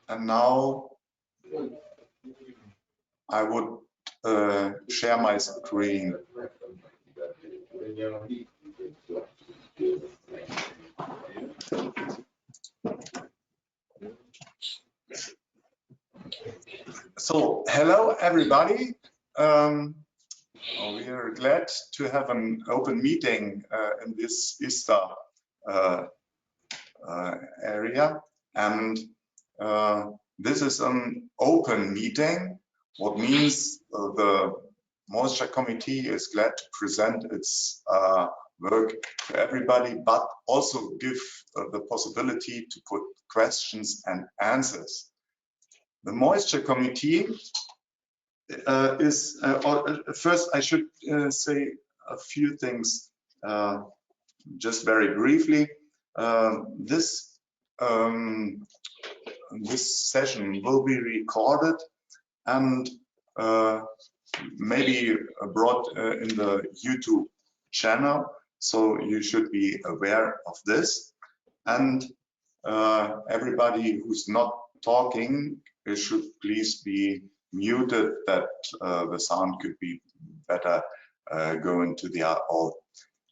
And now I would share my screen. So, hello everybody. We are glad to have an open meeting in this ISTA area, and this is an open meeting, what means the Moisture Committee is glad to present its work to everybody, but also give the possibility to put questions and answers. The Moisture Committee is, first I should say a few things just very briefly. This session will be recorded and maybe brought in the YouTube channel, so you should be aware of this. And everybody who's not talking should please be muted, that the sound could be better going to the all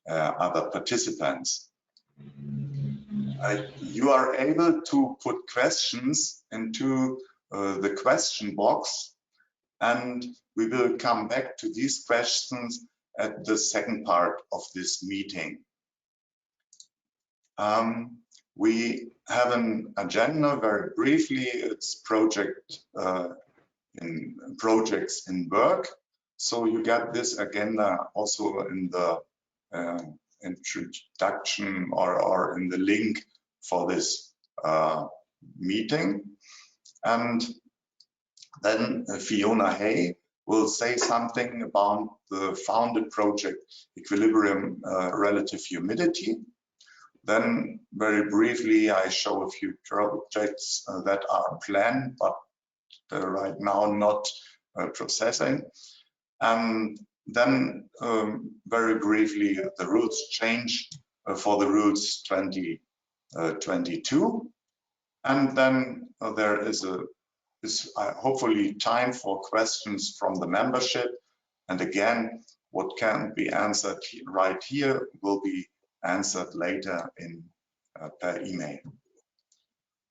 other participants. You are able to put questions into the question box, and we will come back to these questions at the second part of this meeting. We have an agenda very briefly. It's projects in work. So you get this agenda also in the introduction or in the link for this meeting. And then Fiona Hay will say something about the founded project Equilibrium Relative Humidity. Then very briefly I show a few projects that are planned but right now not processing. And then very briefly the rules change for the rules 2022. And then there is hopefully time for questions from the membership. And again, what can be answered right here will be answered later in per email.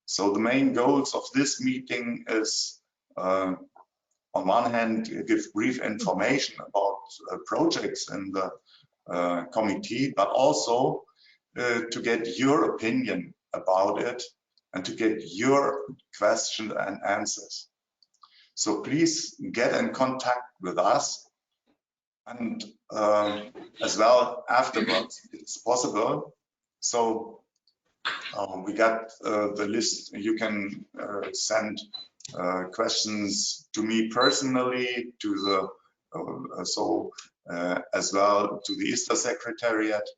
So the main goals of this meeting is on one hand, give brief information about projects in the committee, but also to get your opinion about it and to get your questions and answers. So please get in contact with us, and as well afterwards it's possible. So we got the list. You can send questions to me personally, to the as well to the ISTA Secretariat,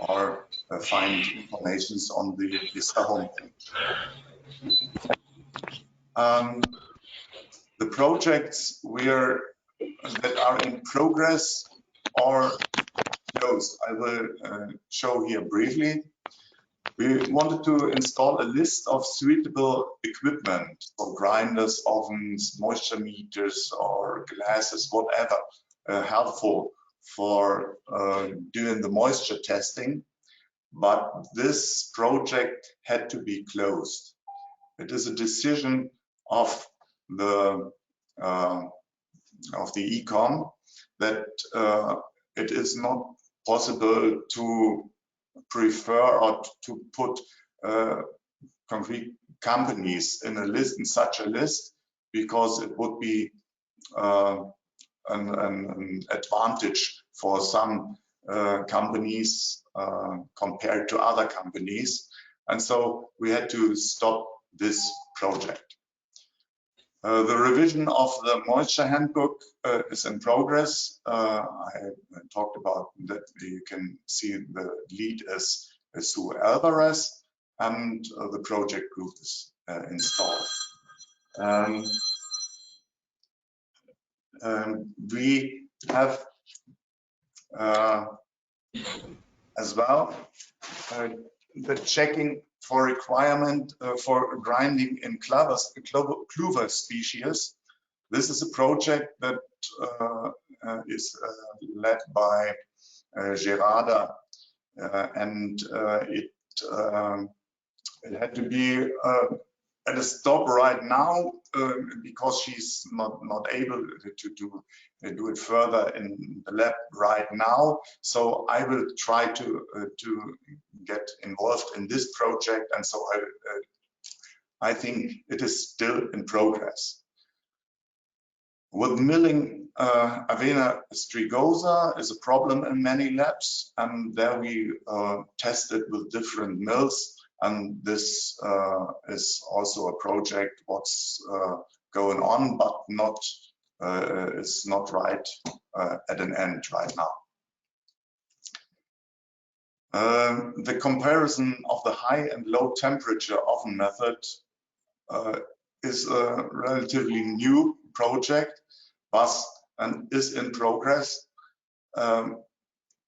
or find information on the ISTA homepage. The projects that are in progress or closed, I will show here briefly. We wanted to install a list of suitable equipment, so grinders, ovens, moisture meters, or glasses, whatever, helpful for doing the moisture testing. But this project had to be closed. It is a decision of the ECOM that it is not possible to prefer or to put concrete companies in a list, in such a list, because it would be an advantage for some companies compared to other companies, and so we had to stop this project. The revision of the moisture handbook is in progress. I talked about that. You can see the lead is Sue Alvarez, and the project group is installed. We have as well the checking for requirement for grinding in clover species. This is a project that is led by Gerada, and it had to be at a stop right now because she's not able to do it further in the lab right now. So I will try to get involved in this project, and so I think it is still in progress. With milling, Avena strigosa is a problem in many labs, and there we tested with different mills. And this is also a project what's going on, but not it's not right at an end right now. The comparison of the high and low temperature oven method is a relatively new project, and is in progress.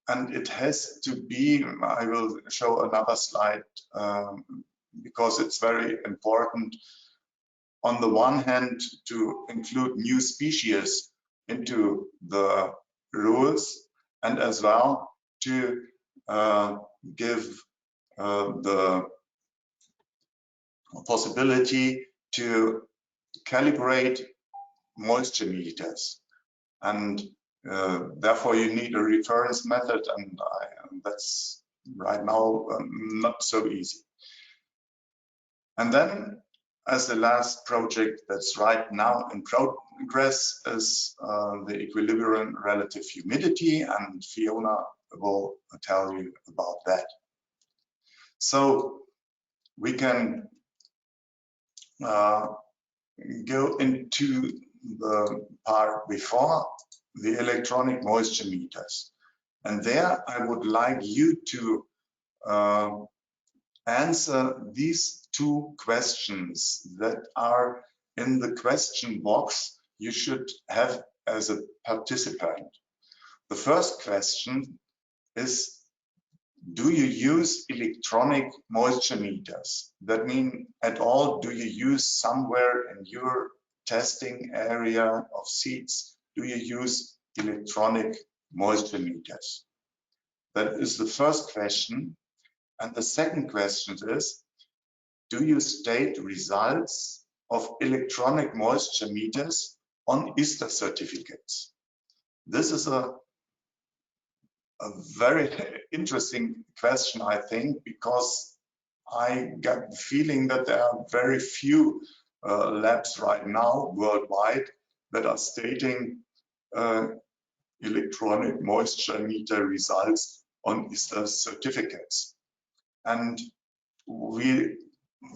And it has to be, I will show another slide because it's very important. On the one hand, to include new species into the rules, and as well to give the possibility to calibrate moisture meters. And therefore you need a reference method, and that's right now not so easy. And then as the last project that's right now in progress is the equilibrium relative humidity, and Fiona will tell you about that. So we can go into the part before, the electronic moisture meters. And there I would like you to answer these two questions that are in the question box you should have as a participant. The first question is, do you use electronic moisture meters? That means at all, do you use somewhere in your testing area of seeds, do you use electronic moisture meters? That is the first question. And the second question is, do you state results of electronic moisture meters on ISTA certificates? This is a very interesting question, I think, because I got the feeling that there are very few labs right now worldwide that are stating electronic moisture meter results on ISTA certificates. And we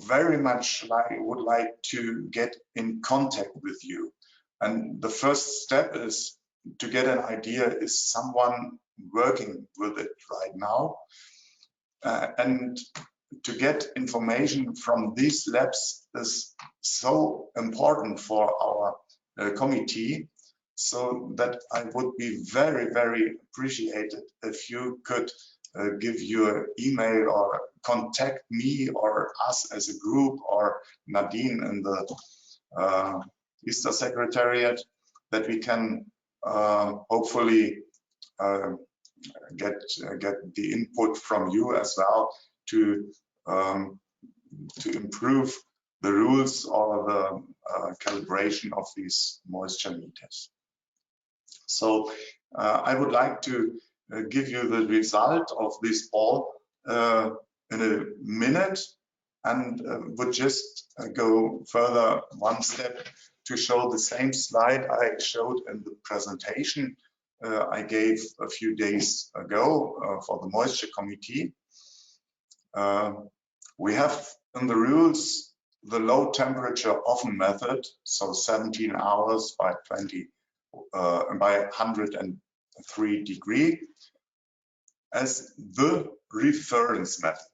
very much would like to get in contact with you. And the first step is to get an idea, is someone working with it right now? And to get information from these labs is so important for our committee, so that I would be very, very appreciated if you could give your email or contact me or us as a group or Nadine in the ISTA Secretariat, that we can hopefully get the input from you as well to improve the rules or the calibration of these moisture meters. So I would like to give you the result of this all in a minute, and would just go further one step to show the same slide I showed in the presentation I gave a few days ago for the moisture committee. We have in the rules the low temperature oven method, so 17 hours by 103 degrees, as the reference method.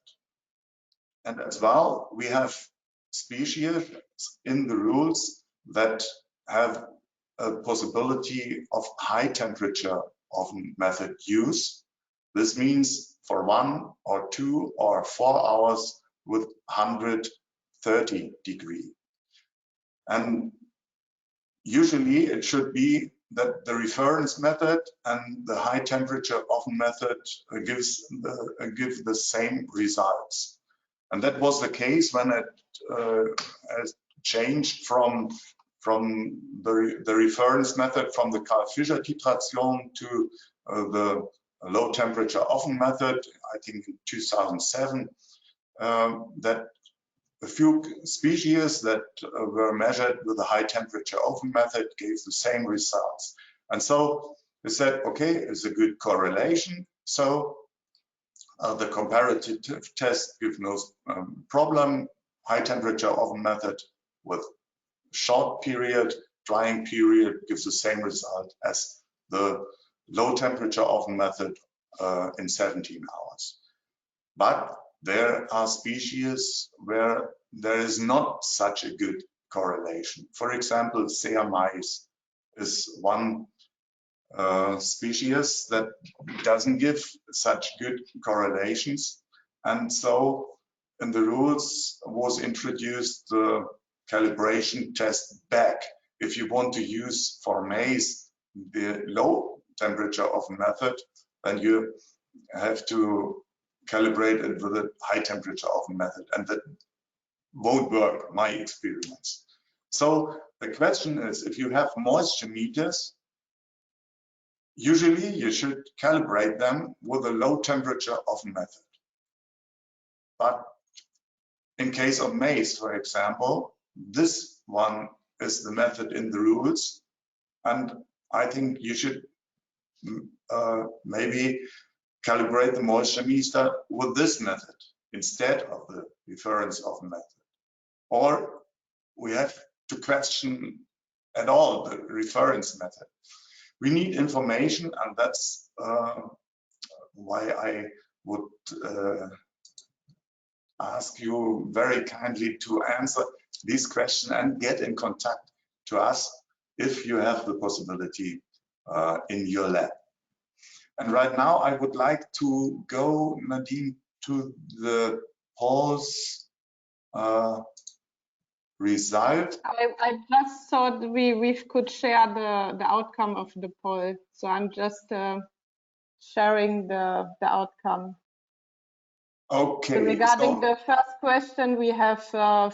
And as well, we have species in the rules that have a possibility of high temperature oven method use. This means for 1 or 2 or 4 hours with 130 degrees. And usually it should be that the reference method and the high temperature oven method give the same results. And that was the case when it has changed from the reference method from the Carl Fischer titration to the low temperature oven method, I think in 2007, that a few species that were measured with the high temperature oven method gave the same results. And so we said, okay, it's a good correlation. So the comparative test gives no problem. High temperature oven method with short period, drying period gives the same result as the low temperature oven method in 17 hours. But there are species where there is not such a good correlation. For example, sea mice is one species that doesn't give such good correlations. And so in the rules was introduced the calibration test back. If you want to use for maize the low temperature oven method, then you have to calibrate it with a high temperature oven method, and that won't work, my experience. So the question is, if you have moisture meters, usually you should calibrate them with a low temperature oven method. But in case of maize, for example, this one is the method in the rules, and I think you should maybe calibrate the moisture meter with this method instead of the reference oven method. Or we have to question at all the reference method. We need information, and that's why I would ask you very kindly to answer this question and get in contact to us if you have the possibility in your lab. And right now I would like to go, Nadine, to the polls result. I just thought we could share the outcome of the poll. So I'm just sharing the outcome. Okay. So regarding the first question, we have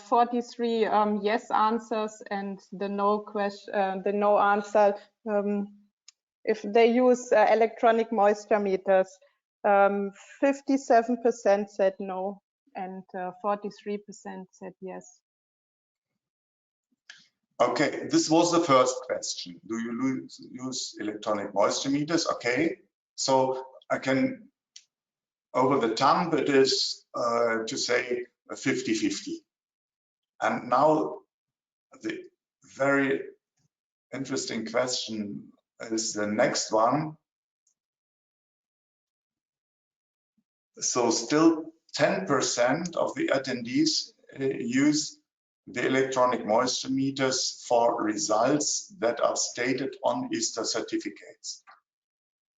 43 yes answers, and the no question, the no answer. If they use electronic moisture meters, 57% said no, and 43% said yes. Okay, this was the first question. Do you use electronic moisture meters? Okay, so I can, over the thumb, it is to say 50-50. And now the very interesting question is the next one. So still 10% of the attendees use the electronic moisture meters for results that are stated on ISTA certificates.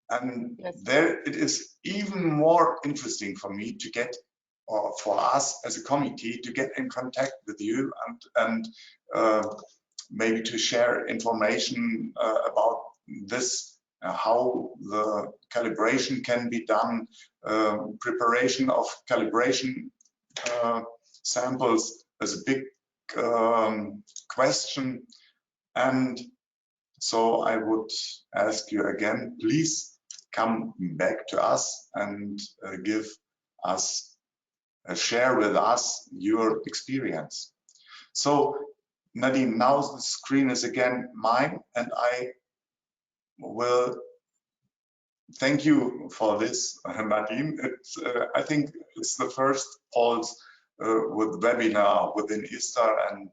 And yes, there it is even more interesting for me to get, or for us as a committee, to get in contact with you and maybe to share information about this, how the calibration can be done, preparation of calibration samples is a big question. And so I would ask you again, please come back to us and give us, share with us your experience. So Nadine, now the screen is again mine, and I will thank you for this, Nadine. It's, I think it's the first polls with webinar within ISTA, and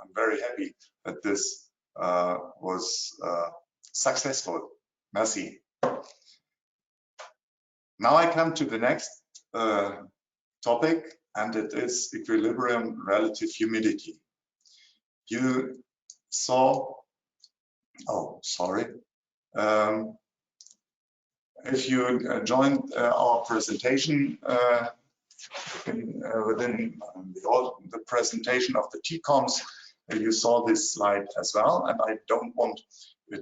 I'm very happy that this was successful. Merci. Now I come to the next topic, and it is equilibrium relative humidity. You saw, oh, sorry. if you joined our presentation within the presentation of the TCOMs, you saw this slide as well, and I don't want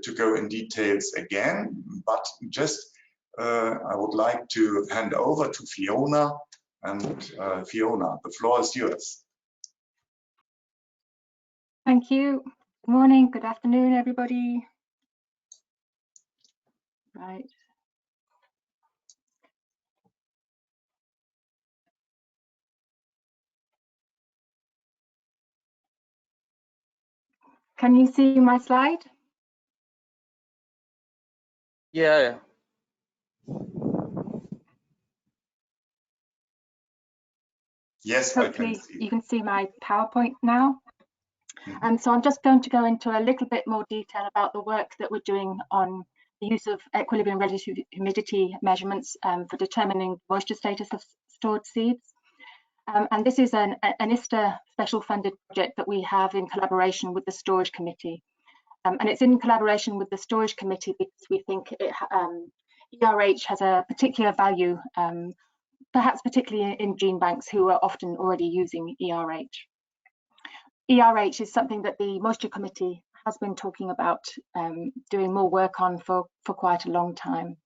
to go in details again, but just I would like to hand over to Fiona, and Fiona, the floor is yours. Thank you. Good morning, good afternoon, everybody. Right. Can you see my slide? Yeah. Yes, Hopefully I can see. you can see my PowerPoint now. So I'm just going to go into a little bit more detail about the work that we're doing on the use of equilibrium relative humidity measurements for determining moisture status of stored seeds. And this is an ISTA special funded project that we have in collaboration with the Storage Committee. And it's in collaboration with the Storage Committee because we think ERH has a particular value, perhaps particularly in gene banks who are often already using ERH. ERH is something that the Moisture Committee has been talking about doing more work on for quite a long time.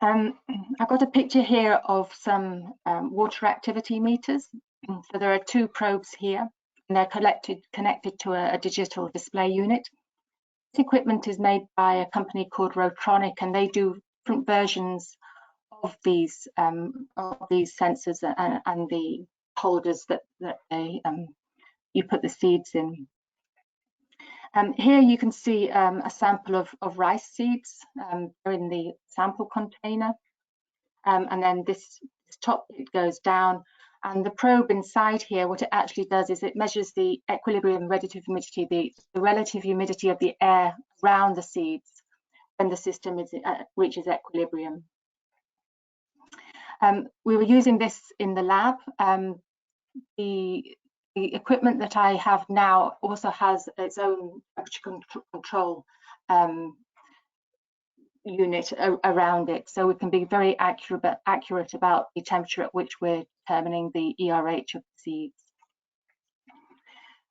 I've got a picture here of some water activity meters. So there are two probes here, and they're connected to a digital display unit. This equipment is made by a company called Rotronic, and they do different versions of these sensors and the holders that you put the seeds in. Here you can see a sample of rice seeds. They're in the sample container, and then this top bit goes down, and the probe inside here, what it actually does is it measures the equilibrium relative humidity, the relative humidity of the air around the seeds when the system reaches equilibrium. We were using this in the lab. The equipment that I have now also has its own temperature control unit around it, so we can be very accurate about the temperature at which we're determining the ERH of the seeds.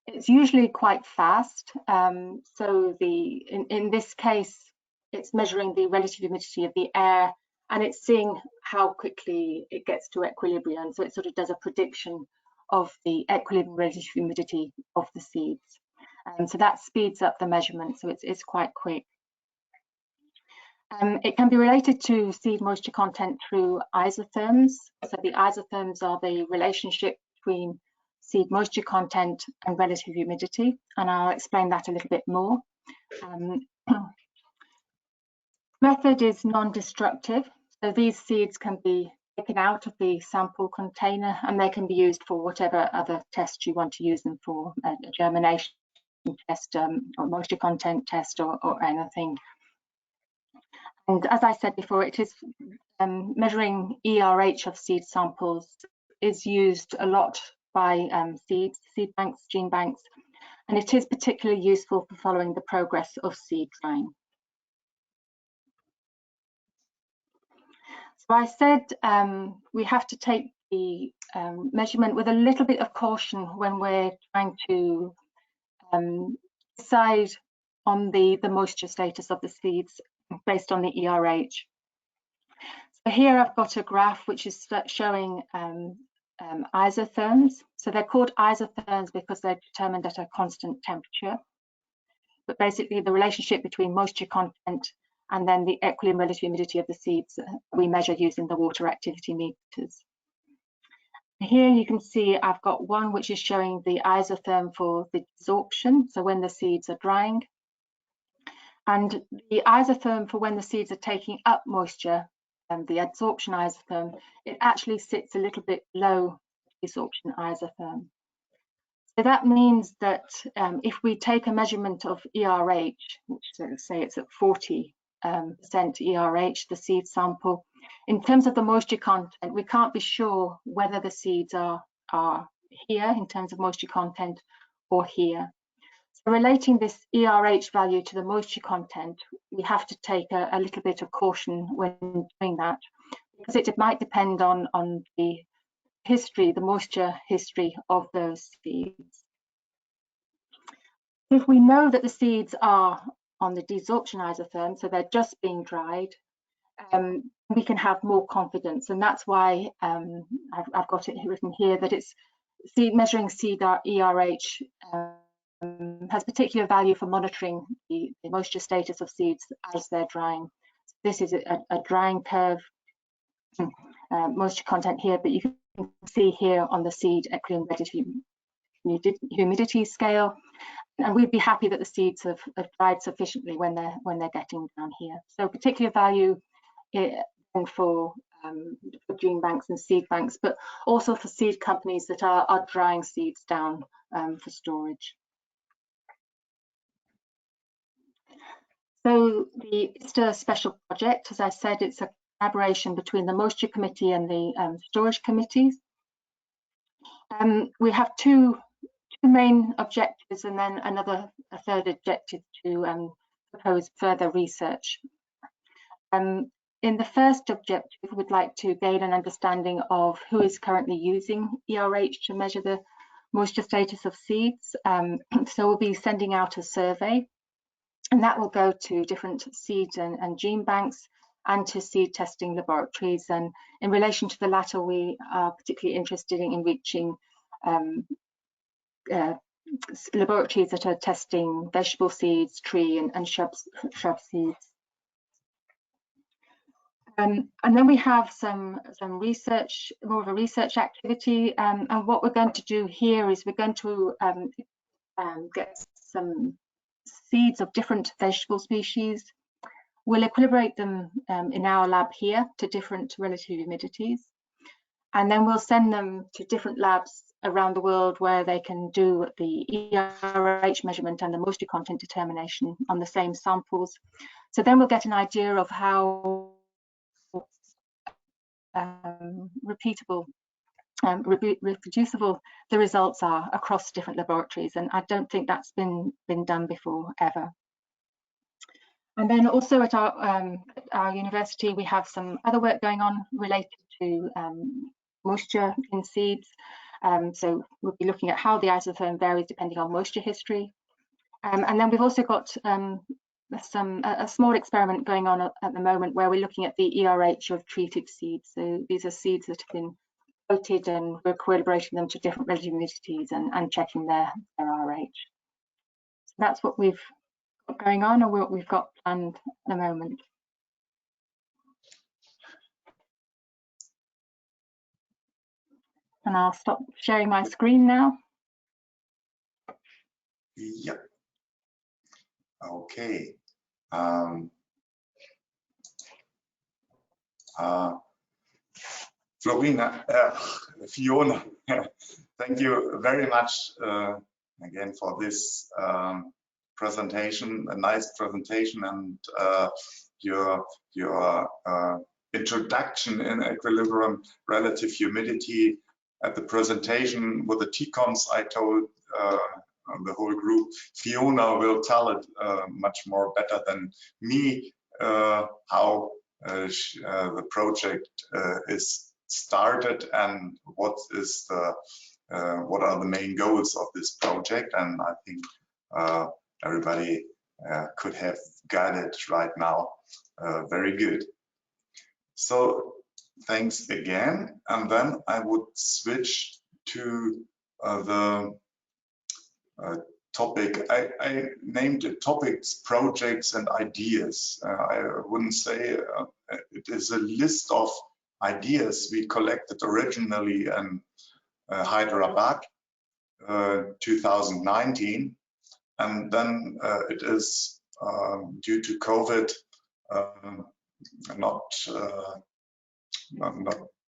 It's usually quite fast, so in this case it's measuring the relative humidity of the air, and it's seeing how quickly it gets to equilibrium, so it sort of does a prediction of the equilibrium relative humidity of the seeds. So that speeds up the measurement, so it's quite quick. It can be related to seed moisture content through isotherms. So the isotherms are the relationship between seed moisture content and relative humidity, and I'll explain that a little bit more. Method is non-destructive, so these seeds can be taken out of the sample container and they can be used for whatever other tests you want to use them for, a germination test, or moisture content test, or anything. And as I said before, it is measuring ERH of seed samples is used a lot by seed banks, gene banks, and it is particularly useful for following the progress of seed drying. So I said we have to take the measurement with a little bit of caution when we're trying to decide on the moisture status of the seeds based on the ERH. So here I've got a graph which is showing isotherms. So they're called isotherms because they're determined at a constant temperature. But basically the relationship between moisture content and then the equilibrium relative humidity of the seeds we measure using the water activity meters. Here you can see I've got one which is showing the isotherm for the desorption, so when the seeds are drying. And the isotherm for when the seeds are taking up moisture, and the adsorption isotherm, it actually sits a little bit below the desorption isotherm. So that means that if we take a measurement of ERH, which say it's at 40% ERH, the seed sample, in terms of the moisture content, we can't be sure whether the seeds are here in terms of moisture content or here. So relating this ERH value to the moisture content, we have to take a little bit of caution when doing that, because it might depend on the history, the moisture history of those seeds. If we know that the seeds are on the desorption isotherm, so they're just being dried, we can have more confidence, and that's why I've got it written here that it's measuring seed ERH has particular value for monitoring the moisture status of seeds as they're drying. This is a drying curve, moisture content here, but you can see here on the seed equilibrium humidity scale, and we'd be happy that the seeds have dried sufficiently when they're getting down here. So particular value for gene banks and seed banks, but also for seed companies that are drying seeds down for storage. So the ISTA special project, as I said, it's a collaboration between the Moisture Committee and the Storage Committees. We have two main objectives, and then a third objective to propose further research. In the first objective, we'd like to gain an understanding of who is currently using ERH to measure the moisture status of seeds. So we'll be sending out a survey, and that will go to different seeds and gene banks and to seed testing laboratories. And in relation to the latter, we are particularly interested in reaching laboratories that are testing vegetable seeds, tree and shrub seeds. And then we have some research, more of a research activity. And what we're going to do here is we're going to get some seeds of different vegetable species. We'll equilibrate them in our lab here to different relative humidities. And then we'll send them to different labs around the world where they can do the ERH measurement and the moisture content determination on the same samples. So then we'll get an idea of how repeatable, reproducible the results are across different laboratories, and I don't think that's been done before ever. And then also at our university, we have some other work going on related to moisture in seeds. So we'll be looking at how the isotherm varies depending on moisture history. And then we've also got a small experiment going on at the moment where we're looking at the ERH of treated seeds. So these are seeds that have been coated, and we're equilibrating them to different relative humidities and checking their RH. So that's what we've got going on, or what we've got planned at the moment. And I'll stop sharing my screen now. Yep. Okay. Fiona, thank you very much again for this presentation, a nice presentation, and your introduction in equilibrium relative humidity. At the presentation with the TCOMs, I told the whole group, Fiona will tell it much more better than me how the project is started and what are the main goals of this project. And I think everybody could have got it right now. Very good. So thanks again. And then I would switch to the topic. I named it topics, projects and ideas. I wouldn't say it is a list of ideas we collected originally in Hyderabad 2019, and then it is due to COVID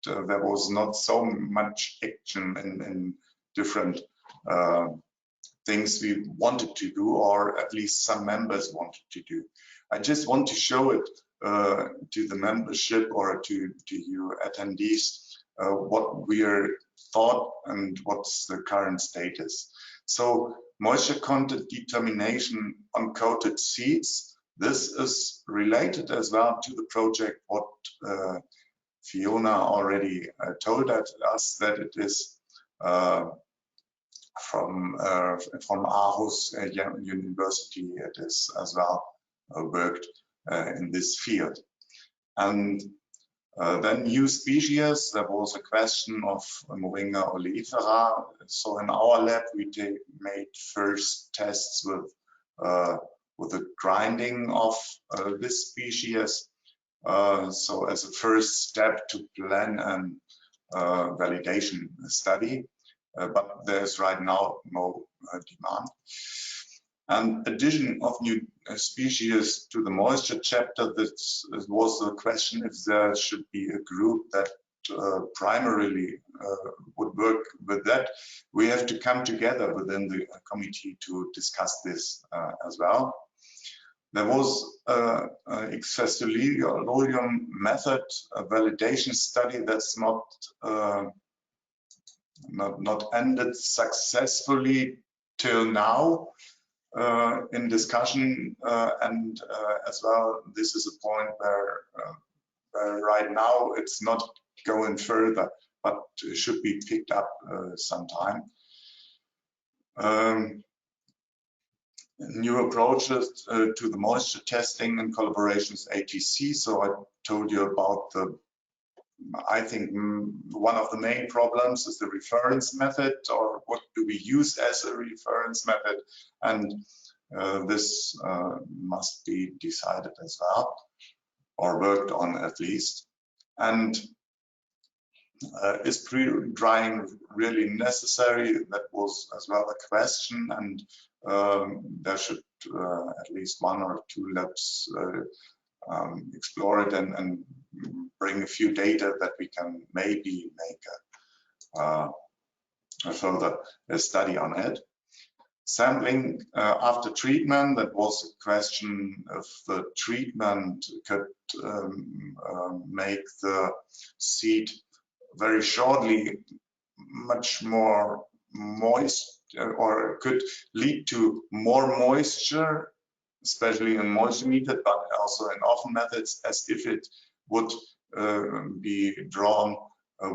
there was not so much action in different things we wanted to do, or at least some members wanted to do. I just want to show it to the membership or to you attendees what we are thought and what's the current status. So moisture content determination on coated seeds. This is related as well to the project what Fiona already told us, that it is from Aarhus University. It is as well worked in this field. And then new species, there was a question of Moringa oleifera. So in our lab, we made first tests with the grinding of this species. So as a first step to plan a validation study, but there's right now no demand. And addition of new species to the moisture chapter, this was the question if there should be a group that primarily would work with that. We have to come together within the committee to discuss this as well. There was an X-Festolium method, a validation study that's not ended successfully till now. In discussion and as well, this is a point where right now it's not going further, but should be picked up sometime. New approaches to the moisture testing in collaboration with ATC. So I told you about the, I think one of the main problems is the reference method, or what do we use as a reference method, and this must be decided as well, or worked on at least. And is pre-drying really necessary? That was as well a question, and there should at least one or two labs explore it and bring a few data that we can maybe make a further study on it. Sampling after treatment, that was a question if the treatment could make the seed very shortly much more moist, or could lead to more moisture, especially in moisture meter, but also in oven methods, as if it would be drawn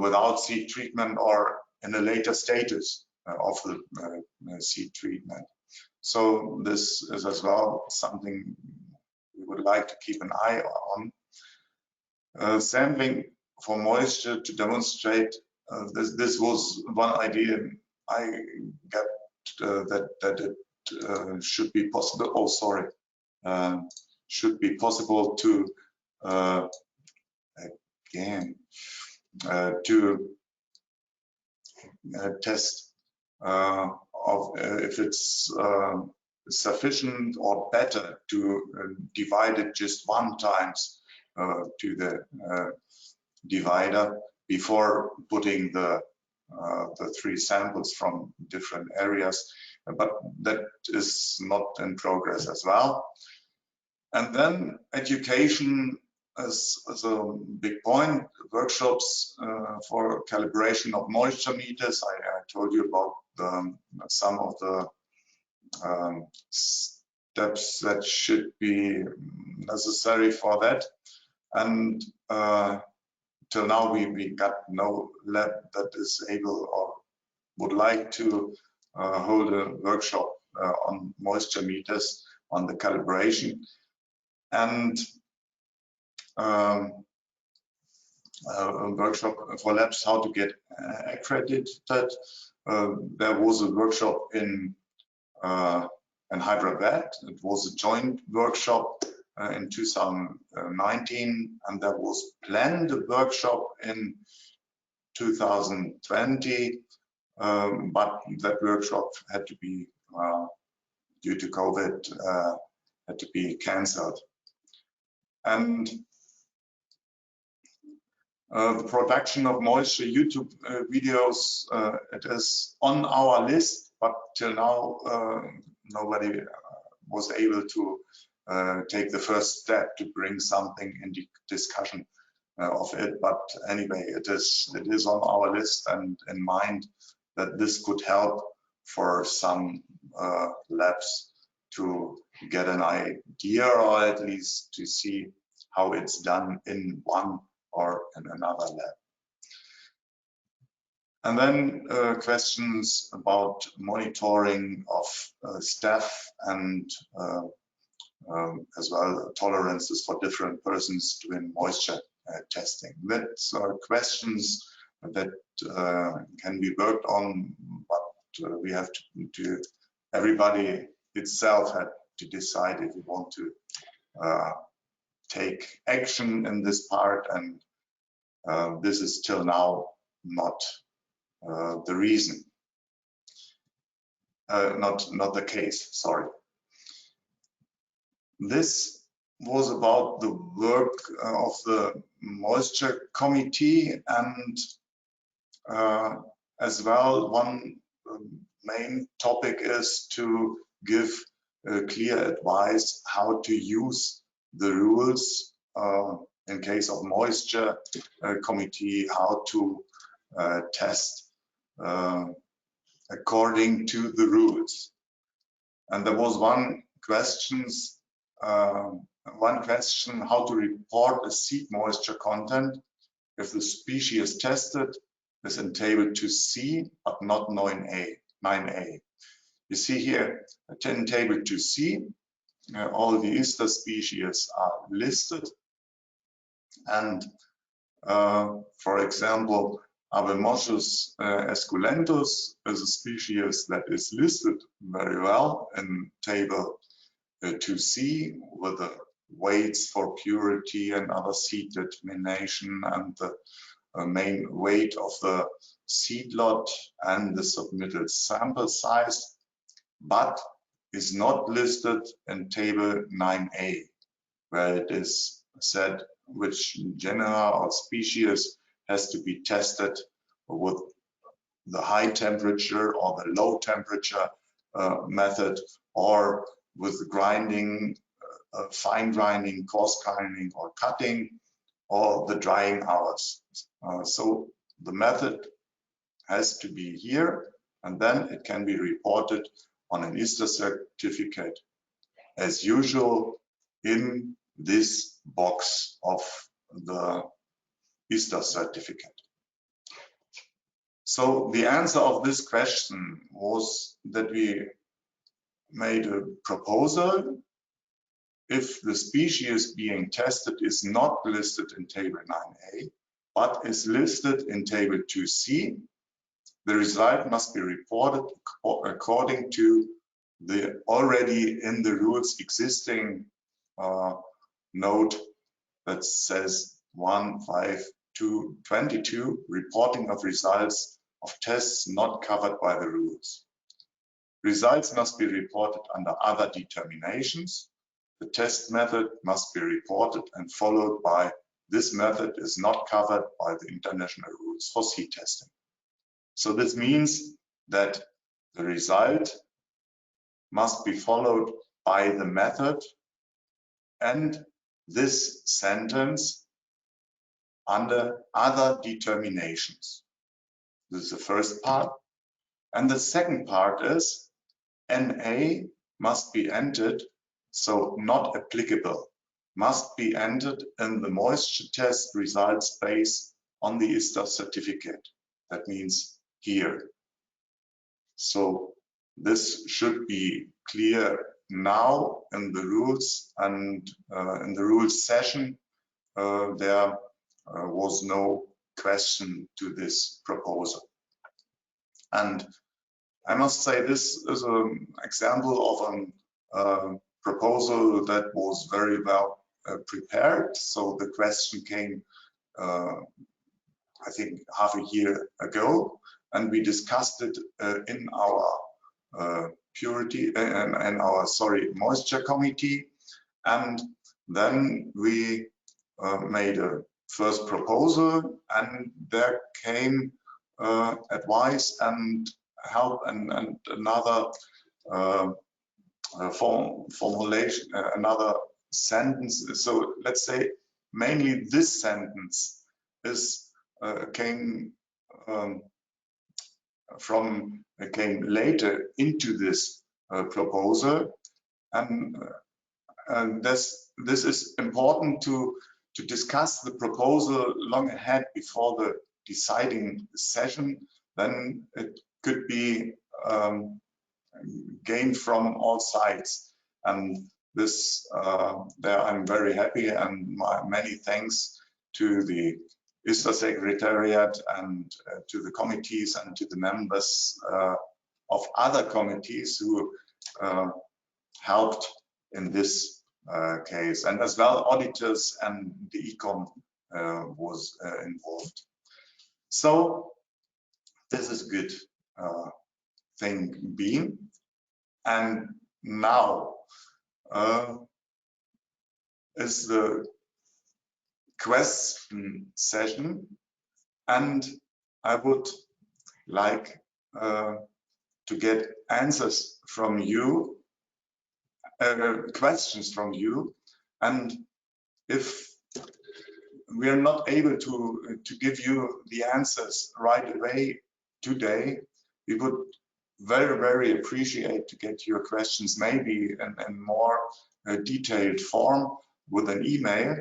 without seed treatment or in a later status of the seed treatment. So this is as well something we would like to keep an eye on. Sampling for moisture to demonstrate, this was one idea I got, that it should be possible. Oh, sorry. Should be possible to test of if it's sufficient or better to divide it just one times to the divider before putting the 3 samples from different areas, but that is not in progress as well. And then education is a big point. Workshops for calibration of moisture meters. I told you about some of the steps that should be necessary for that. And till now we got no lab that is able or would like to hold a workshop on moisture meters, on the calibration. And a workshop for labs how to get accredited. There was a workshop in Hyderabad. It was a joint workshop in 2019, and there was planned a workshop in 2020, but that workshop had to be, due to COVID, had to be cancelled. And the production of moisture YouTube videos, it is on our list, but till now nobody was able to take the first step to bring something in the discussion of it. But anyway, it is on our list and in mind that this could help for some labs to get an idea, or at least to see how it's done in one or in another lab. And then questions about monitoring of staff and as well tolerances for different persons doing moisture testing. That's questions that can be worked on, but we have to everybody itself had to decide if you want to take action in this part, and this is till now not the reason, not the case, sorry. This was about the work of the moisture committee, and as well one main topic is to give clear advice how to use the rules in case of moisture committee, how to test according to the rules. And there was one question how to report a seed moisture content if the species tested is in table 2C but not 9A. You see here in table 2C all the ISTA species are listed, and for example Abemoschus esculentus is a species that is listed very well in table 2C with the weights for purity and other seed determination and the main weight of the seed lot and the submitted sample size, but is not listed in table 9A, where it is said which genera or species has to be tested with the high temperature or the low temperature method, or with grinding, fine grinding, coarse grinding, or cutting, or the drying hours. So the method has to be here, and then it can be reported on an ISTA certificate as usual in this box of the ISTA certificate. So the answer of this question was that we made a proposal. If the species being tested is not listed in table 9A, but is listed in table 2C, the result must be reported according to the already in the rules existing note that says 15222, reporting of results of tests not covered by the rules. Results must be reported under other determinations. The test method must be reported and followed by this method is not covered by the international rules for seed testing. So this means that the result must be followed by the method and this sentence under other determinations. This is the first part. And the second part is NA must be entered, so not applicable, must be entered in the moisture test results based on the ISTA certificate. That means here. So this should be clear now in the rules, and in the rules session there was no question to this proposal. And I must say this is an example of a proposal that was very well prepared. So the question came I think half a year ago, and we discussed it in our purity and our moisture committee, and then we made a first proposal, and there came advice and help and another formulation, another sentence. So let's say mainly this sentence is came came later into this proposal, and this is important to discuss the proposal long ahead before the deciding session. Then it could be gained from all sides, and this there I'm very happy, and many thanks to the ISTA Secretariat and to the committees and to the members of other committees who helped in this case, and as well auditors and the ECOM was involved. So this is good thing being, and now is the question session, and I would like to get answers from you, questions from you, and if we are not able to give you the answers right away today, we would very appreciate to get your questions maybe in more detailed form with an email,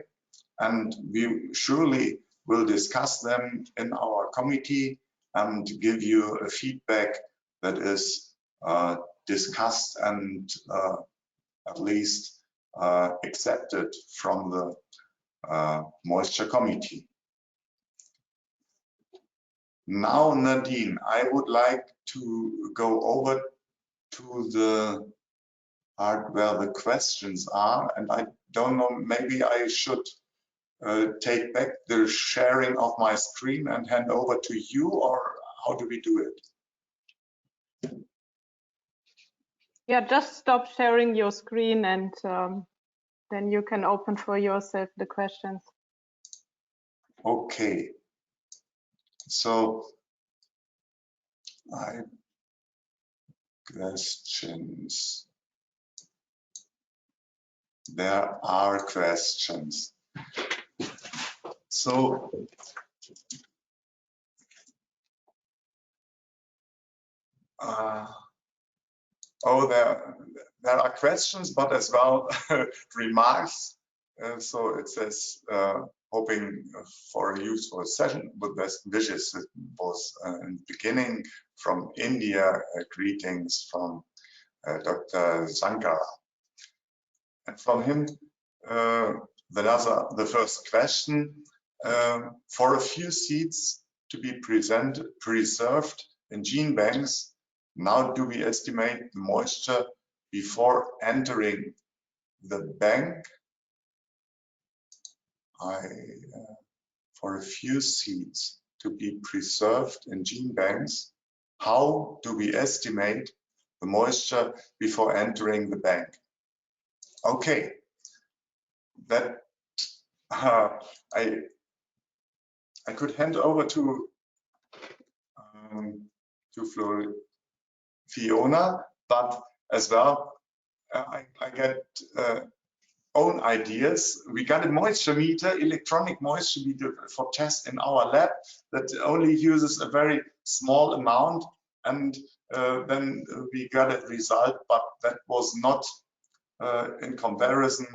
and we surely will discuss them in our committee and give you a feedback that is discussed and at least accepted from the moisture committee. Now, Nadine, I would like to go over to the part where the questions are, and I don't know, maybe I should take back the sharing of my screen and hand over to you, or how do we do it? Yeah, just stop sharing your screen, and then you can open for yourself the questions. Okay. So, questions. There are questions. So, there are questions, but as well remarks. So it says, hoping for a useful session with best wishes. It was in the beginning from India, greetings from Dr. Sankara. And from him, the first question, for a few seeds to be preserved in gene banks, now do we estimate the moisture before entering the bank? For a few seeds to be preserved in gene banks, how do we estimate the moisture before entering the bank? Okay, that I could hand over to Fiona, but as well I get own ideas. We got a moisture meter, electronic moisture meter for test in our lab that only uses a very small amount, and then we got a result, but that was not in comparison.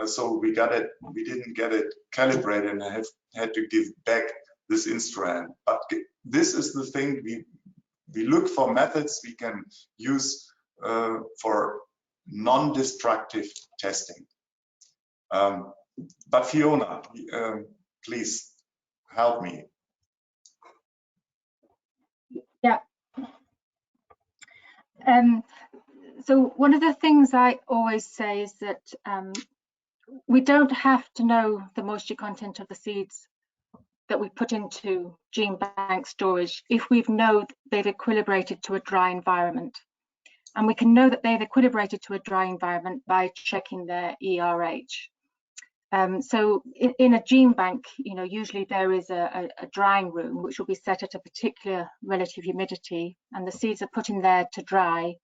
So we didn't get it calibrated, and I had to give back this instrument. But this is the thing, we look for methods we can use for non-destructive testing. But Fiona, please help me. Yeah. So one of the things I always say is that we don't have to know the moisture content of the seeds that we put into gene bank storage if we know they've equilibrated to a dry environment. And we can know that they've equilibrated to a dry environment by checking their ERH. So in a gene bank, usually there is a drying room which will be set at a particular relative humidity, and the seeds are put in there to dry,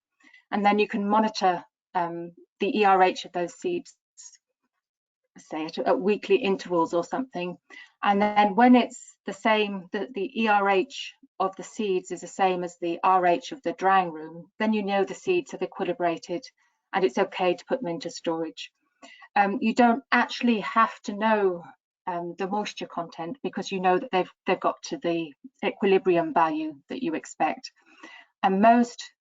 and then you can monitor the ERH of those seeds, say at weekly intervals or something, and then when it's the same, the ERH of the seeds is the same as the RH of the drying room, then you know the seeds have equilibrated and it's okay to put them into storage. You don't actually have to know the moisture content, because you know that they've got to the equilibrium value that you expect. And most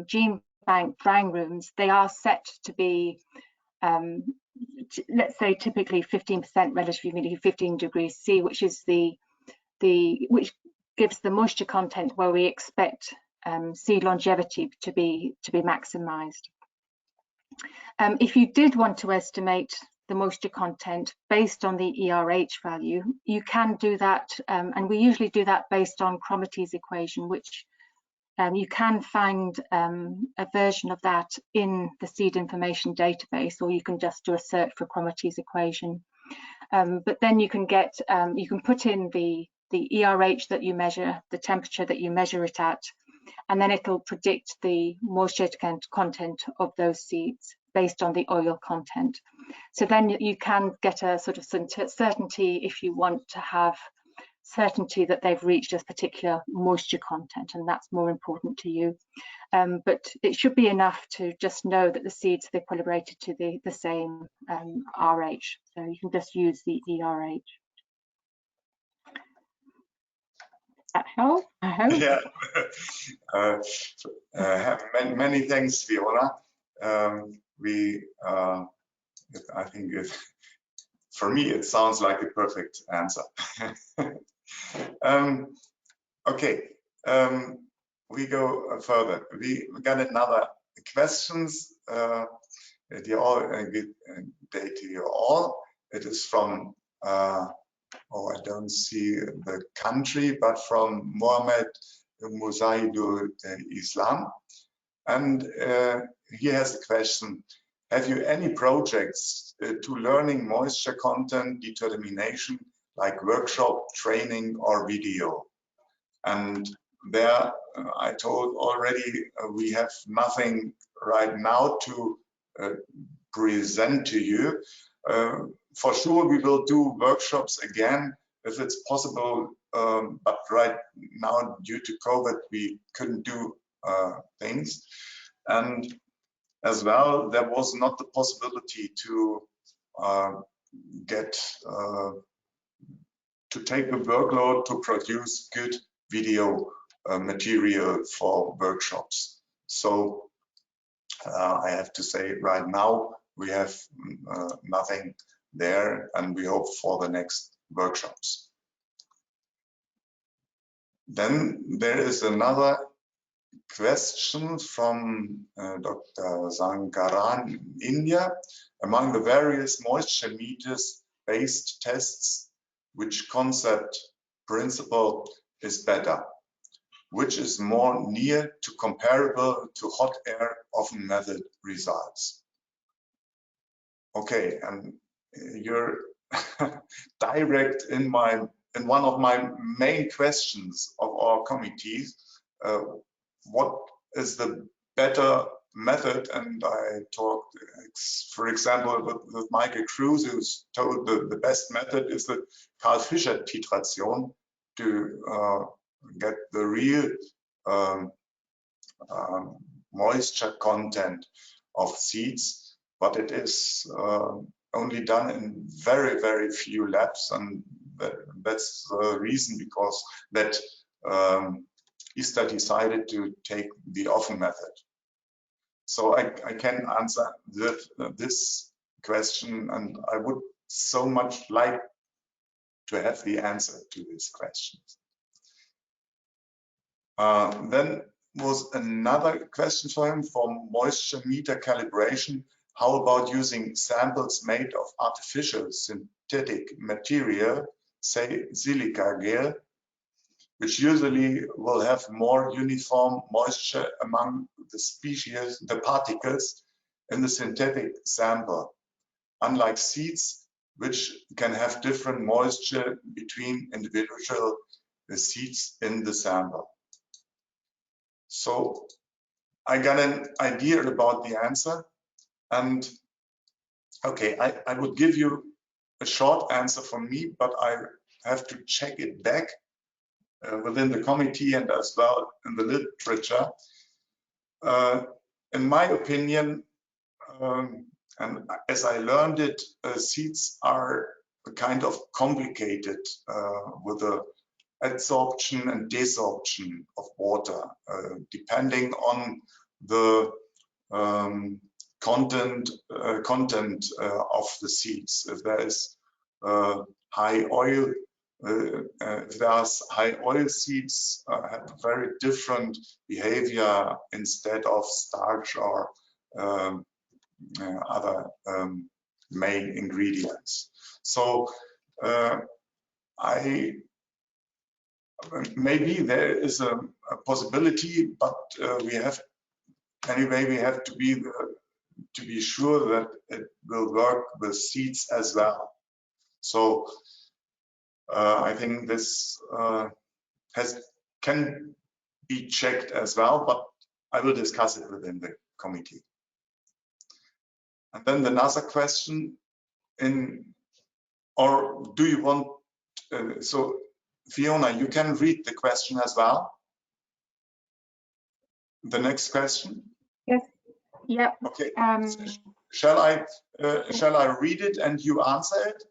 gene bank drying rooms, they are set to be, let's say, typically 15% relative humidity, 15 degrees C, which is which gives the moisture content where we expect seed longevity to be maximized. If you did want to estimate the moisture content based on the ERH value, you can do that, and we usually do that based on Cromity's equation, which you can find a version of that in the seed information database, or you can just do a search for Cromity's equation. But then you can get, you can put in the ERH that you measure, the temperature that you measure it at, and then it'll predict the moisture content of those seeds based on the oil content. So then you can get a sort of certainty, if you want to have certainty that they've reached a particular moisture content, and that's more important to you. But it should be enough to just know that the seeds have equilibrated to the same RH. So you can just use the ERH. That help? I hope. Yeah. Many thanks, Fiona. I think for me, it sounds like a perfect answer. Okay, we go further. We got another questions. Good day to you all. It is from, oh, I don't see the country, but from Mohammed Musaidul Islam. And he has a question. Have you any projects to learning moisture content determination, like workshop, training, or video? And there, I told already, we have nothing right now to present to you. For sure, we will do workshops again if it's possible, but right now, due to COVID, we couldn't do things. And as well, there was not the possibility to take a workload to produce good video material for workshops. So I have to say right now we have nothing there, and we hope for the next workshops. Then there is another question from Dr. Sankaran in India. Among the various moisture meters based tests, which concept principle is better? Which is more near to comparable to hot air oven method results? Okay, and you're direct in one of my main questions of our committees. What is the better method? And I talked, for example, with Michael Cruz, who's told the best method is the Carl Fischer titration to get the real moisture content of seeds, but it is only done in very, very few labs, and that's the reason because that ISTA decided to take the oven method. So I can answer this question, and I would so much like to have the answer to this question. Then was another question for him from moisture meter calibration. How about using samples made of artificial synthetic material, say silica gel, which usually will have more uniform moisture among the species, the particles in the synthetic sample, unlike seeds, which can have different moisture between individual seeds in the sample. So I got an idea about the answer, and okay, I would give you a short answer from me, but I have to check it back within the committee and as well in the literature. In my opinion, and as I learned it, seeds are kind of complicated with the adsorption and desorption of water, depending on the content of the seeds. If there is high oil, if there's high oil seeds, have very different behavior instead of starch or other main ingredients. So maybe there is a possibility, but we have to be sure that it will work with seeds as well. So I think this can be checked as well, but I will discuss it within the committee. And then another question, or do you want, so Fiona, you can read the question as well. The next question. Yes. Yep. Okay. Shall I read it and you answer it?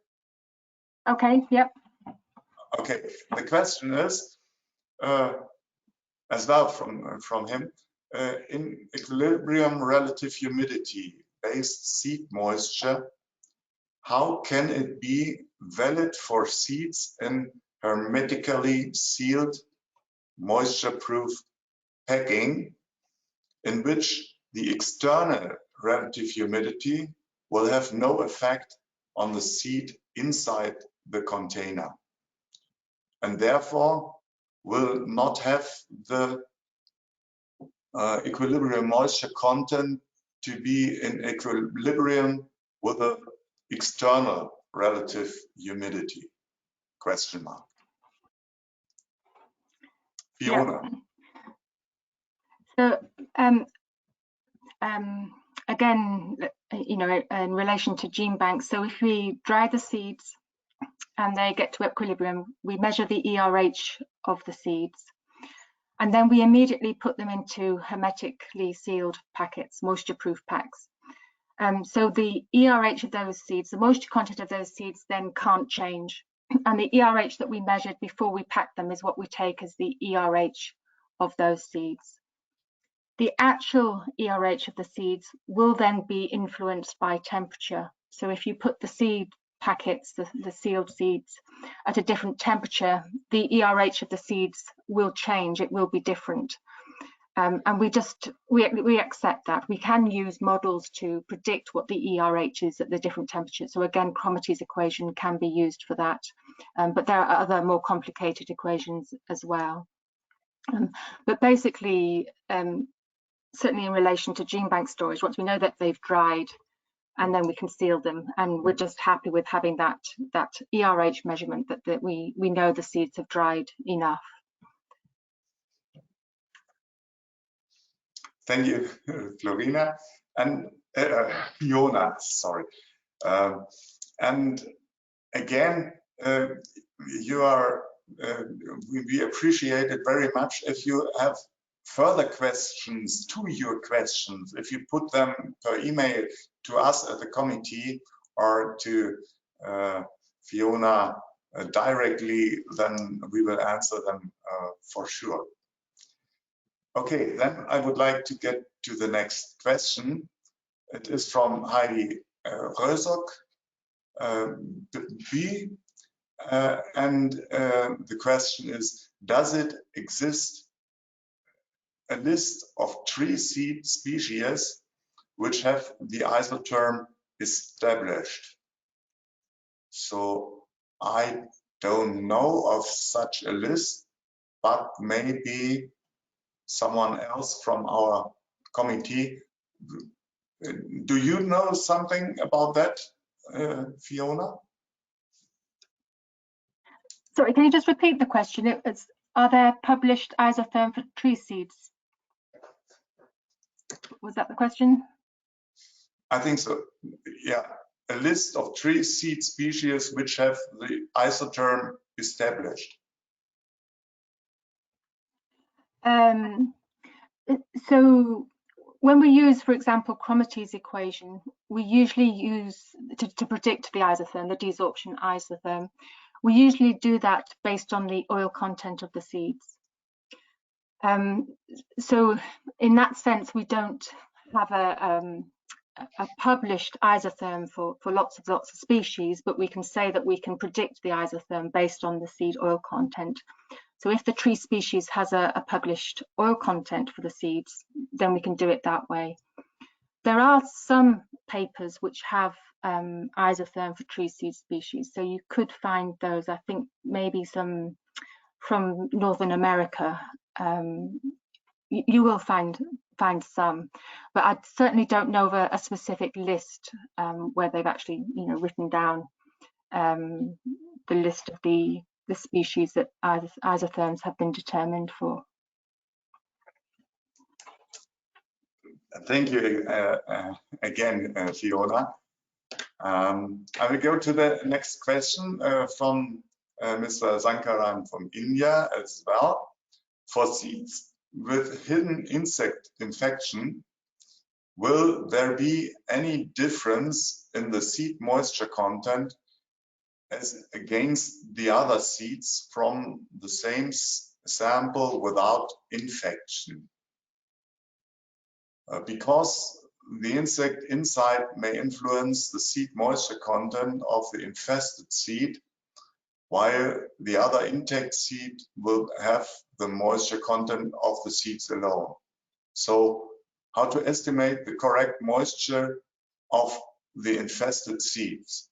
Okay. Yep. Okay. The question is, as well from him, in equilibrium relative humidity based seed moisture, how can it be valid for seeds in hermetically sealed moisture-proof packing, in which the external relative humidity will have no effect on the seed inside the container, and therefore will not have the equilibrium moisture content to be in equilibrium with the external relative humidity? Question mark. Fiona. Yeah. So again, you know, in relation to gene banks, so if we dry the seeds and they get to equilibrium, we measure the ERH of the seeds, and then we immediately put them into hermetically sealed packets, moisture-proof packs. So the ERH of those seeds, the moisture content of those seeds then can't change. And the ERH that we measured before we packed them is what we take as the ERH of those seeds. The actual ERH of the seeds will then be influenced by temperature. So if you put the seed packets, the sealed seeds, at a different temperature, the ERH of the seeds will change. It will be different. And we accept that. We can use models to predict what the ERH is at the different temperatures. So again, Cromarty's equation can be used for that. But there are other more complicated equations as well. But basically, certainly in relation to gene bank storage, once we know that they've dried, and then we can seal them, and we're just happy with having that ERH measurement that we know the seeds have dried enough. Thank you, Florina and Fiona. Sorry, and again, you are. We appreciate it very much if you have further questions to your questions. If you put them per email to us at the committee or to Fiona directly, then we will answer them for sure. Okay, then I would like to get to the next question. It is from Heidi Rösok, B. And the question is, does it exist a list of tree seed species which have the isotherm established? So I don't know of such a list, but maybe someone else from our committee. Do you know something about that, Fiona? Sorry, can you just repeat the question? It's, are there published isotherm for tree seeds? Was that the question? I think so, yeah. A list of tree seed species which have the isotherm established. So when we use, for example, Cromate's equation, we usually use, to predict the isotherm, the desorption isotherm, we usually do that based on the oil content of the seeds. So in that sense, we don't have a published isotherm for lots of species, but we can say that we can predict the isotherm based on the seed oil content. So if the tree species has a published oil content for the seeds, then we can do it that way. There are some papers which have isotherm for tree seed species, so you could find those. I think maybe some from Northern America. You will find some, but I certainly don't know of a specific list where they've actually, written down the list of the species that isotherms have been determined for. Thank you again, Fiona. I will go to the next question from Mr. Sankaran from India as well. For seeds with hidden insect infection, will there be any difference in the seed moisture content as against the other seeds from the same sample without infection? Because the insect inside may influence the seed moisture content of the infested seed, while the other intact seed will have the moisture content of the seeds alone. So how to estimate the correct moisture of the infested seeds?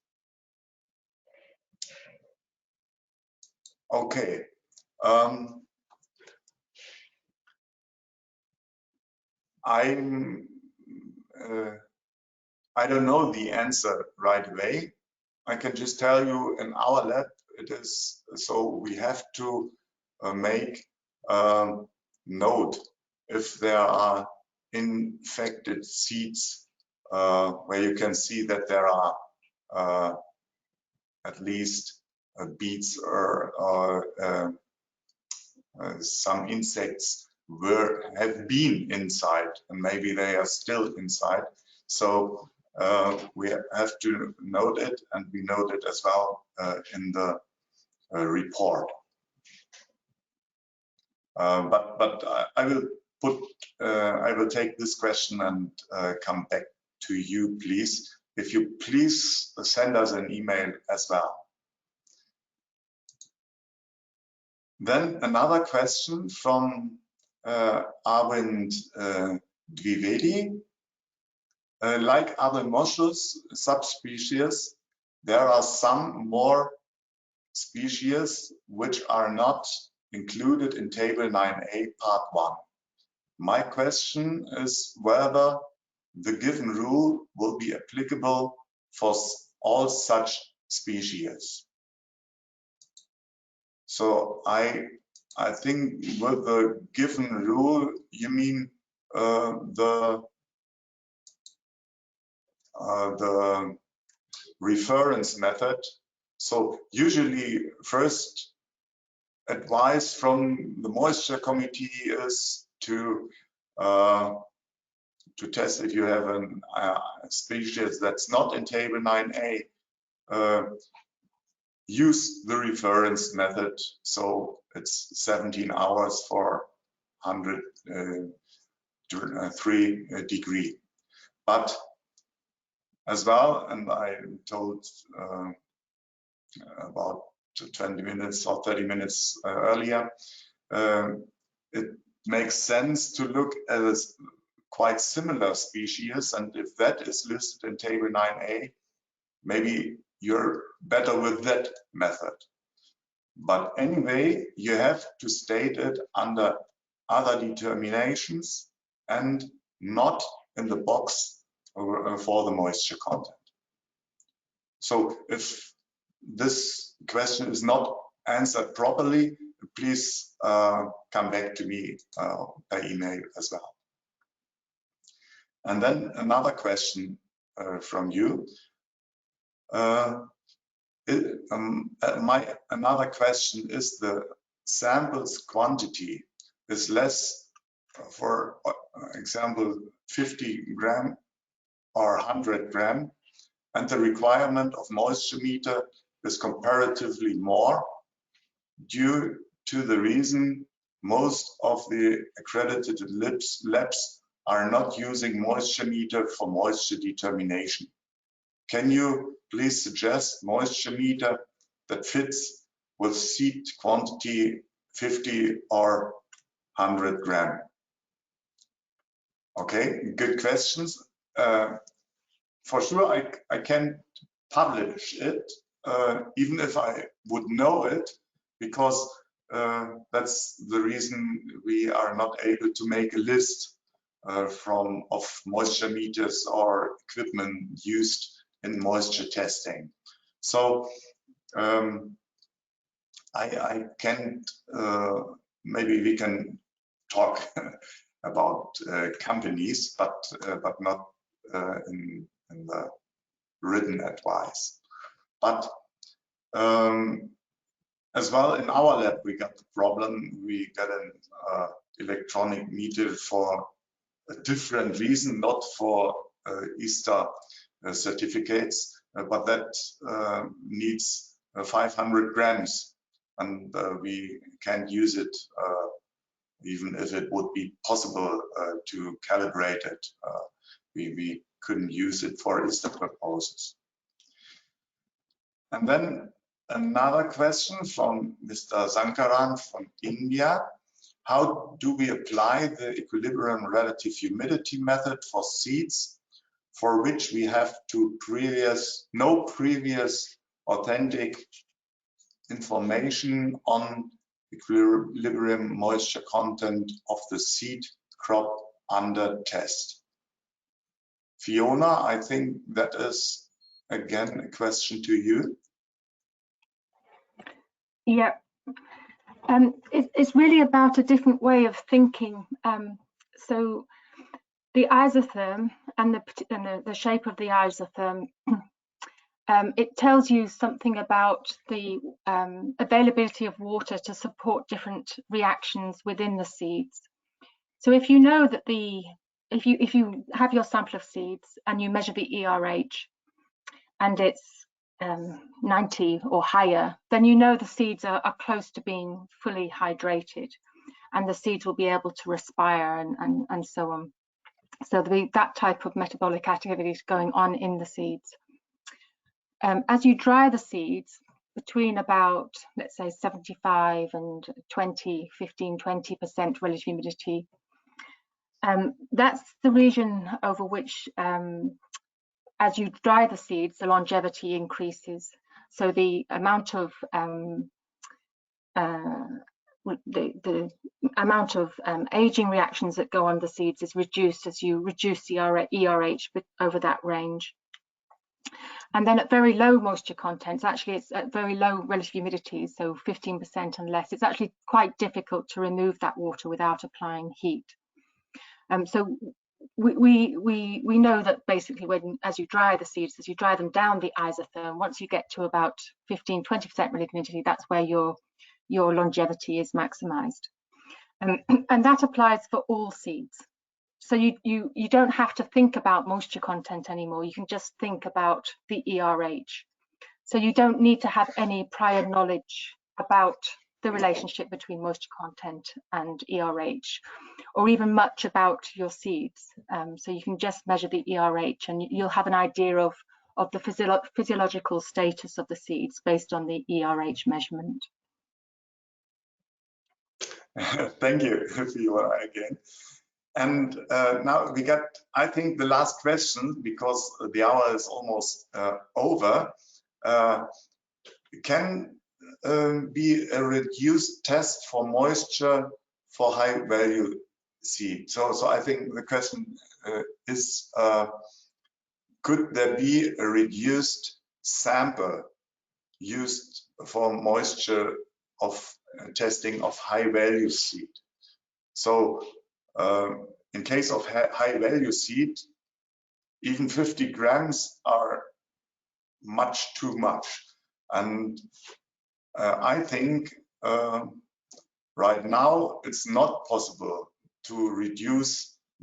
Okay. I don't know the answer right away. I can just tell you in our lab it is so we have to make note if there are infected seeds where you can see that there are at least beets or some insects have been inside and maybe they are still inside. So we have to note it, and we note it as well in the report. But I will take this question and come back to you, please. If you please send us an email as well. Then another question from Arvind Dwivedi. Like other moschus subspecies, there are some more species which are not included in Table 9a, Part 1. My question is whether the given rule will be applicable for all such species. So I think with the given rule, you mean the reference method. So usually first advice from the moisture committee is to test if you have a species that's not in Table 9a, use the reference method. So it's 17 hours for 103 degree. But as well, and I told about 20 minutes or 30 minutes earlier, it makes sense to look at a quite similar species, and if that is listed in Table 9a, maybe you're better with that method. But anyway, you have to state it under other determinations and not in the box for the moisture content. So if this question is not answered properly, please come back to me by email as well. And then another question from you. Another question is the samples quantity is less, for example, 50 gram or 100 gram, and the requirement of moisture meter is comparatively more, due to the reason most of the accredited labs are not using moisture meter for moisture determination. Can you please suggest moisture meter that fits with seed quantity 50 or 100 gram? Okay, good questions. For sure, I can publish it, even if I would know it, because that's the reason we are not able to make a list of moisture meters or equipment used in moisture testing. So I can't, maybe we can talk about companies, but not in the written advice. But as well, in our lab, we got the problem. We got an electronic meter for a different reason, not for ISTA certificates, but that needs 500 grams, and we can't use it, even if it would be possible to calibrate it. We couldn't use it for ISTA purposes. And then another question from Mr. Sankaran from India. How do we apply the equilibrium relative humidity method for seeds for which we have no previous authentic information on equilibrium moisture content of the seed crop under test? Fiona, I think that is again a question to you. Yeah, it's really about a different way of thinking. So the isotherm and the shape of the isotherm, it tells you something about the availability of water to support different reactions within the seeds. So if you know that if you have your sample of seeds and you measure the ERH and it's 90 or higher, then you know the seeds are close to being fully hydrated, and the seeds will be able to respire and so on. So there'll be that type of metabolic activity going on in the seeds. As you dry the seeds between about, let's say, 75 and 15-20% relative humidity, that's the region over which, as you dry the seeds, the longevity increases. So the amount of aging reactions that go on the seeds is reduced as you reduce the ERH over that range. And then at very low moisture contents, actually it's at very low relative humidity, so 15% and less, it's actually quite difficult to remove that water without applying heat. So we know that basically as you dry the seeds, as you dry them down the isotherm, once you get to about 15-20% relative humidity, that's where your longevity is maximized. And that applies for all seeds. So you don't have to think about moisture content anymore. You can just think about the ERH. So you don't need to have any prior knowledge about the relationship between moisture content and ERH, or even much about your seeds. So you can just measure the ERH and you'll have an idea of the physiological status of the seeds based on the ERH measurement. Thank you, Fiona, again. And now we got, I think, the last question, because the hour is almost over. Can be a reduced test for moisture for high value seed? So I think the question is, could there be a reduced sample used for moisture of testing of high value seed? So in case of high value seed, even 50 grams are much too much. And I think right now it's not possible to reduce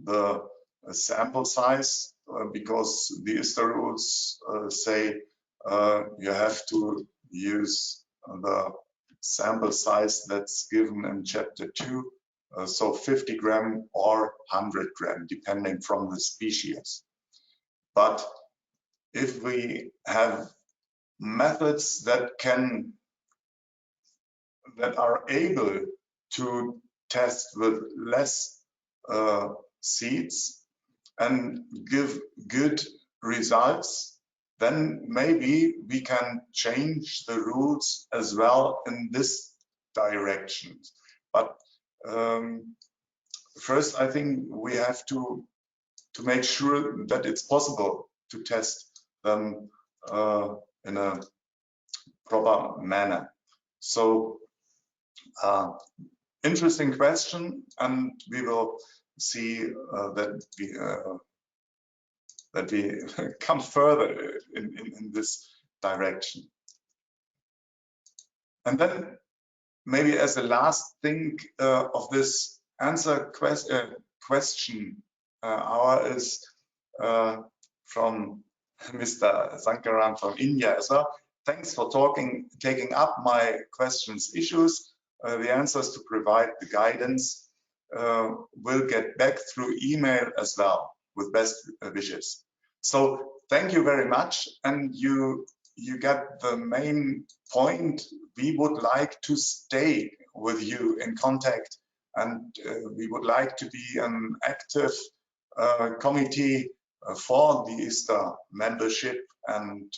the sample size because the ISTA rules say you have to use the sample size that's given in chapter 2, so 50 gram or 100 gram, depending from the species. But if we have methods that are able to test with less seeds and give good results, then maybe we can change the rules as well in this direction. But first, I think we have to make sure that it's possible to test them in a proper manner. So interesting question, and we will see that we come further in this direction. And then maybe as the last thing of this answer question hour is from Mr. Sankaran from India as well. Thanks for taking up my questions, issues. The answers to provide the guidance will get back through email as well, with best wishes. So thank you very much, and you get the main point. We would like to stay with you in contact, and we would like to be an active committee for the ISTA membership, and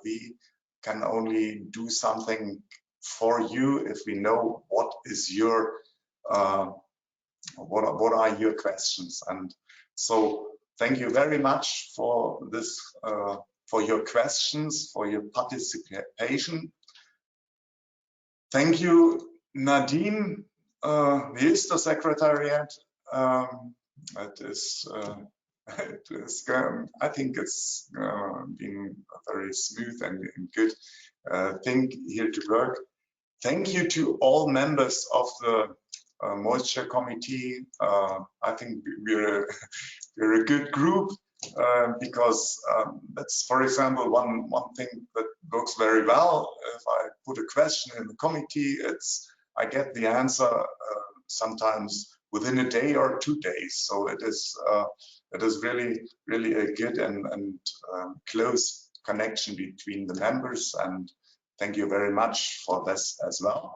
we can only do something for you if we know what is your what are your questions. And so thank you very much for this, for your questions, for your participation. Thank you, Nadine, the ISTA Secretariat. I think it's been a very smooth and good thing here to work. Thank you to all members of the Moisture Committee. I think we're a good group because that's, for example, one thing that works very well. If I put a question in the committee, I get the answer sometimes within a day or 2 days. So it is really a good and close connection between the members, and thank you very much for this as well.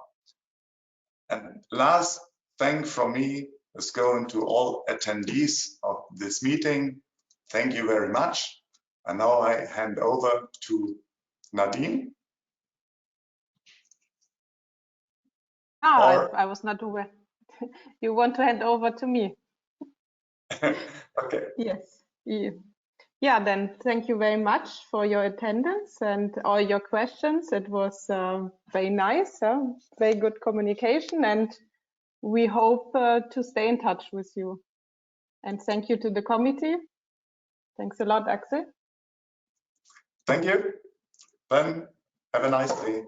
And last thank from me is going to all attendees of this meeting. Thank you very much. And now I hand over to Nadine. I was not aware. You want to hand over to me? Okay. Yes. Yeah, then thank you very much for your attendance and all your questions. It was very nice, very good communication, and we hope to stay in touch with you. And thank you to the committee. Thanks a lot, Axel. Thank you. Then have a nice day.